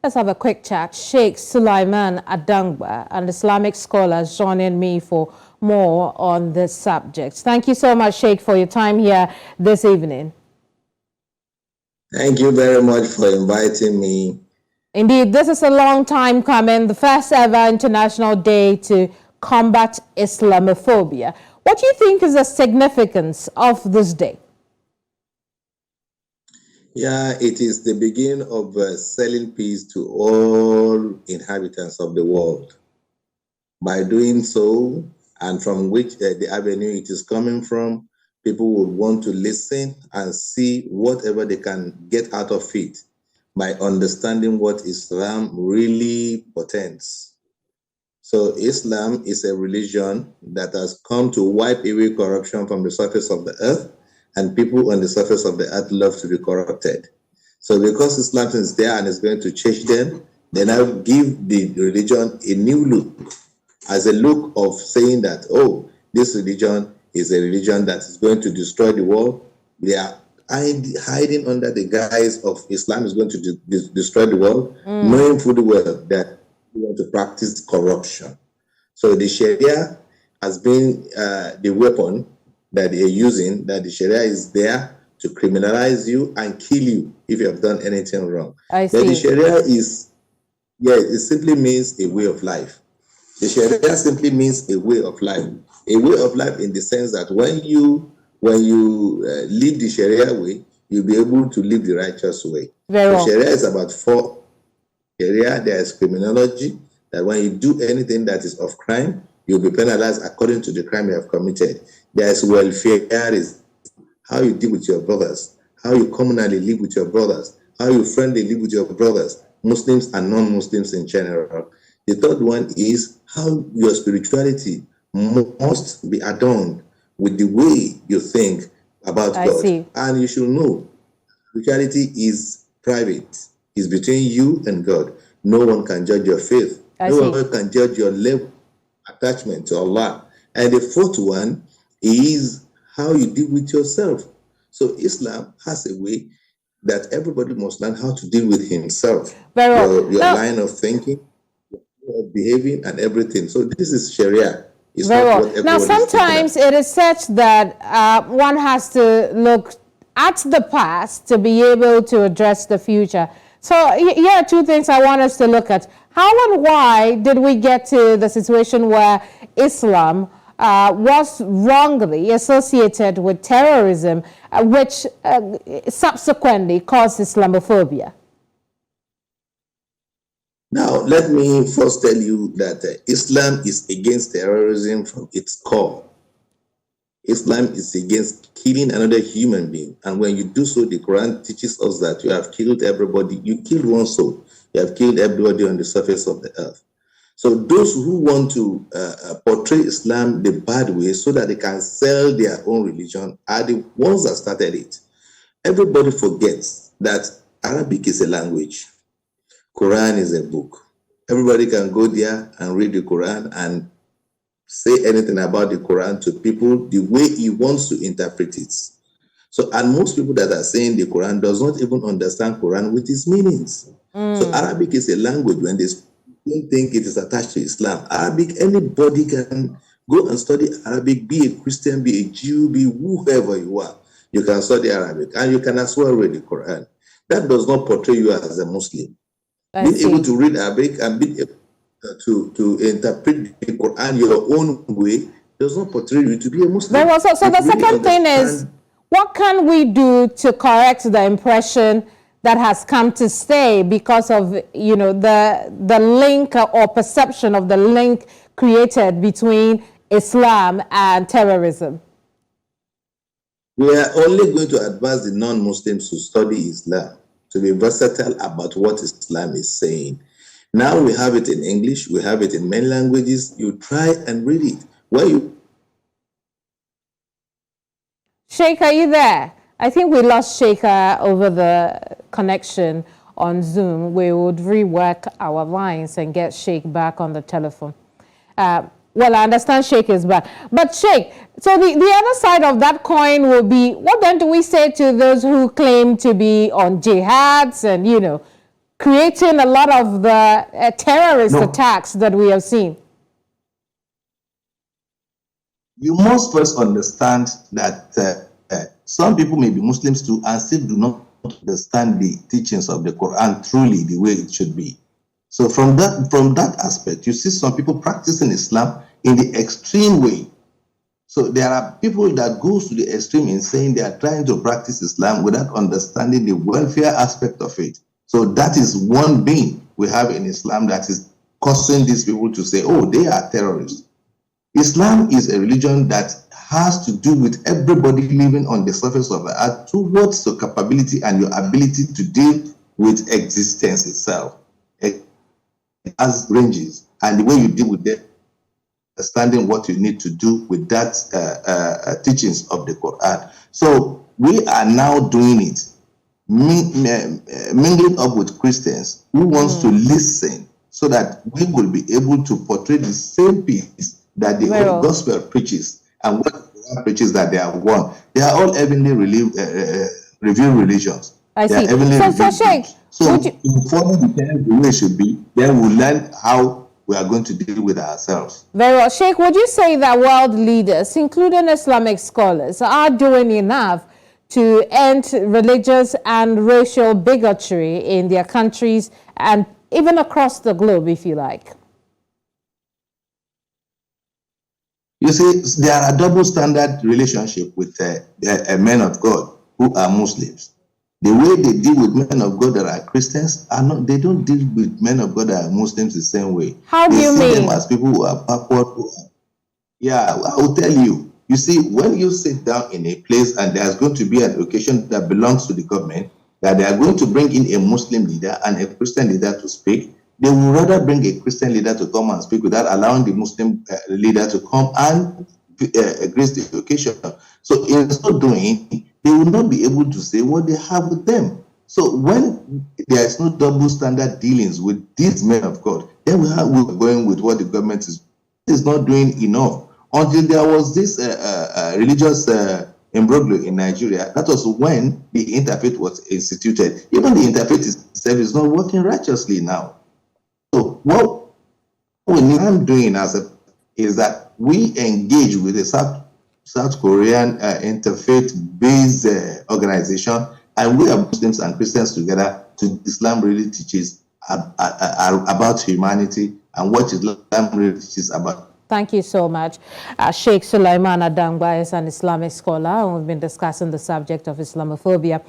Let's have a quick chat. Sheikh Sulaiman Adangba, an Islamic scholar, joining me for more on this subject. Thank you so much, Sheikh, for your time here this evening. Thank you very much for inviting me. Indeed, this is a long time coming, the first ever International Day to combat Islamophobia. What do you think is the significance of this day? Yeah, it is the beginning of selling peace to all inhabitants of the world. By doing so, and from which the avenue it is coming from, people would want to listen and see whatever they can get out of it by understanding what Islam really portends. So Islam is a religion that has come to wipe away corruption from the surface of the earth, and people on the surface of the earth love to be corrupted. So because Islam is there and is going to change them, they now give the religion a new look, as a look of saying that, oh, this religion is a religion that is going to destroy the world. They are hiding under the guise of Islam is going to destroy the world, knowing fully well that we want to practice corruption. So the Sharia has been the weapon that they're using, that the Sharia is there to criminalize you and kill you if you have done anything wrong. I see. But the Sharia is, it simply means a way of life. The Sharia simply means a way of life. A way of life in the sense that when you live the Sharia way, you'll be able to live the righteous way. Very well. Sharia is about four. Sharia, there is criminology, that when you do anything that is of crime, you'll be penalized according to the crime you have committed. There is welfare, is how you deal with your brothers, how you communally live with your brothers, how you friendly live with your brothers, Muslims and non-Muslims in general. The third one is how your spirituality must be adorned with the way you think about God. See. And you should know, spirituality is private. It's between you and God. No one can judge your faith. No one can judge your level of attachment to Allah. And the fourth one is how you deal with yourself. So Islam has a way that everybody must learn how to deal with himself. Your line of thinking, of behaving, and everything. So this is Sharia. It's very well. Now, sometimes it is such that one has to look at the past to be able to address the future. So here are two things I want us to look at. How and why did we get to the situation where Islam was wrongly associated with terrorism, which subsequently caused Islamophobia? Now, let me first tell you that Islam is against terrorism from its core. Islam is against killing another human being. And when you do so, the Quran teaches us that you have killed everybody. You killed one soul. You have killed everybody on the surface of the earth. So those who want to portray Islam the bad way so that they can sell their own religion are the ones that started it. Everybody forgets that Arabic is a language. Quran is a book. Everybody can go there and read the Quran and say anything about the Quran to people the way he wants to interpret it. So, and most people that are saying the Quran does not even understand Quran with its meanings. So Arabic is a language. When they don't think it is attached to Islam, Arabic, anybody can go and study Arabic, be a Christian, be a Jew, be whoever you are. You can study Arabic and you can as well read the Quran. That does not portray you as a Muslim. Being able to read Arabic and being able to interpret the Quran your own way does not portray you to be a Muslim. So the second thing is, what can we do to correct the impression that has come to stay because of, you know, the link or perception of the link created between Islam and terrorism? We are only going to advise the non-Muslims to study Islam, to be versatile about what Islam is saying. Now we have it in English, we have it in many languages. You try and read it. Sheikh, are you there? I think we lost Sheikh over the connection on Zoom. We would rework our lines and get Sheikh back on the telephone. Well, I understand Sheikh is back. But Sheikh, so the other side of that coin will be, what then do we say to those who claim to be on jihads and, you know, creating a lot of the terrorist attacks that we have seen? You must first understand that some people may be Muslims too and still do not understand the teachings of the Quran truly the way it should be. So from that aspect, you see some people practicing Islam in the extreme way. So there are people that goes to the extreme in saying they are trying to practice Islam without understanding the welfare aspect of it. So that is one being we have in Islam that is causing these people to say, oh, they are terrorists. Islam is a religion that has to do with everybody living on the surface of the earth towards your capability and your ability to deal with existence itself. It has ranges, and the way you deal with them, understanding what you need to do with that teachings of the Quran. So we are now doing it, mingling up with Christians who wants to listen so that we will be able to portray the same peace that the Holy Gospel preaches and what God preaches that they are one. They are all heavenly revealed religions. I see. So Sheikh, so if you follow the way it should be, then we'll learn how we are going to deal with ourselves. Very well. Sheikh, would you say that world leaders, including Islamic scholars, are doing enough to end religious and racial bigotry in their countries and even across the globe, if you like? You see, there are a double standard relationship with men of God who are Muslims. The way they deal with men of God that are Christians are not. They don't deal with men of God that are Muslims the same way. How do you mean? They see them as people who are backward. Yeah, I will tell you. You see, when you sit down in a place and there's going to be an occasion that belongs to the government, that they are going to bring in a Muslim leader and a Christian leader to speak, they would rather bring a Christian leader to come and speak without allowing the Muslim leader to come and grace the occasion. So in so doing, they will not be able to say what they have with them. So when there is no double standard dealings with these men of God, then we're going with what the government is not doing enough. Until there was this religious imbroglio in Nigeria, that was when the interfaith was instituted. Even the interfaith itself is not working righteously now. So what I'm doing is that we engage with the South Korean interfaith-based organization, and we are Muslims and Christians together. Islam really teaches about humanity and what Islam really teaches about. Thank you so much. Sheikh Sulaiman Adangba is an Islamic scholar, and we've been discussing the subject of Islamophobia.